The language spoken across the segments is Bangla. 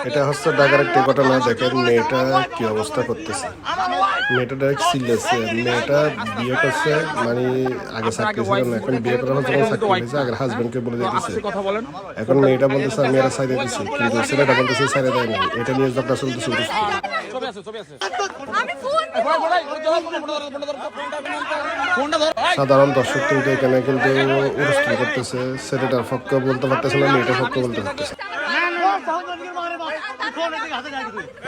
এটা হচ্ছে ঢাকার একটি ঘটনা। দেখেন মেয়েটা কি অবস্থা করতেছে। মেয়েটা ডাইরেক্ট সিরিয়াসে, মেয়েটা বিয়ে করছে, মানে আগে চাকরি ছিল না, এখন বিয়ে করার পর যখন চাকরি হয়েছে আগের হাজবেন্ডকে বলে দিতেছে। এখন মেয়েটা বলতেছে আমি এরা সাইডে দিচ্ছি, কিন্তু ছেলেটা বলতেছে সাইডে দেয় নাই। এটা নিয়ে ঝগড়া চলতেছে। সাধারণ দর্শক কিন্তু এখানে কিন্তু অনুষ্ঠান করতেছে। ছেলেটার পক্ষে বলতে পারতেছে না, মেয়েটার পক্ষে বলতে পারতেছে।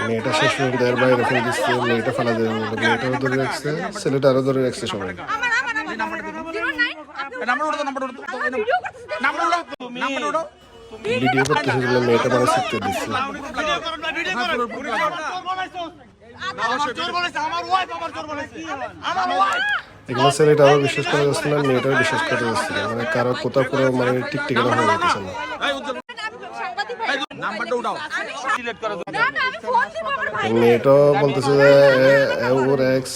মেয়েটা শেষ পর্যন্ত এর বাইরে রেখে দিচ্ছে, মেয়েটা ফালা দেবে বলে মেয়েটারও ধরে রাখছে, ছেলেটারও ধরে রাখছে সবাই। ভিডিও করতেছে বলে মেয়েটা মানে শিখতে দিচ্ছে। এগুলো ছেলেটারও বিশ্বাস করা যাচ্ছে না, মেয়েটাও বিশ্বাস করা যাচ্ছে না, মানে কারো কোথাও পুরো মানে টিকটিকানো হয়ে যাচ্ছে না। মেয়েটাও বলতেছে যে ওর এক্স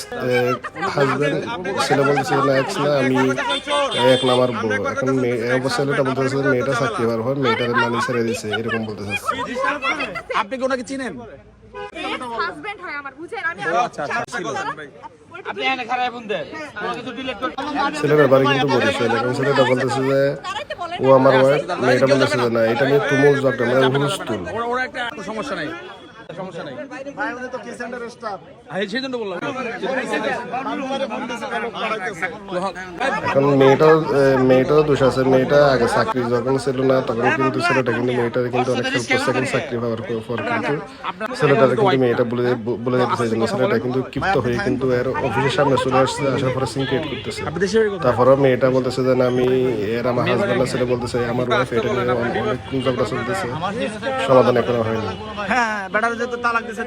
হাজবেন্ড, ছেলে বলতেছে না এক্স না, আমি এক নাম্বার বউ। এখন ছেলেটা বলতেছে মেয়েটা চাকরি হওয়ার পর মেয়েটার মানে ছেড়ে দিছে, এরকম বলতেছে। আপনি কি ওনাকে চিনেন? হাজবেন্ড হয় আমার, বুঝেন? আমি ছেলেটার বাড়ি কিন্তু বরিশাল। এখন ছেলেটা বলতেছে যে ও আমার ওয়াইফ, মেয়েটা বলতেছে যে না, এটা নিয়ে তুমুল ঝগড়া, মানে হুলস্থুল। ওরা একটা সমস্যা নাই, সমস্যা নাই। সেই জন্য বললাম। এখন মেয়েটাও দোষ আছে। মেয়েটা আগে চাকরি যখন ছিল না তখন কিন্তু ছেলেটা কিন্তু মেয়েটার কিন্তু অনেক হেল্প করছে। এখন চাকরি পাওয়ার পর কিন্তু ছেলেটার কিন্তু মেয়েটা বলে যেতেছে, এই জন্য ছেলেটা কিন্তু ক্ষিপ্ত হয়ে কিন্তু এর অফিসের সামনে চলে আসছে, আসার পরে সিন ক্রিয়েট করতেছে। তারপরে মেয়েটা বলতেছে যে না, আমি এর আমার হাজবেন্ড, ছেলে বলতেছে আমার ওয়াইফ, এটা নিয়ে অনেক ঝগড়া চলতেছে, সমাধান এখনো হয়নি। হ্যাঁ, বেটার যেহেতু তালাক দিছে।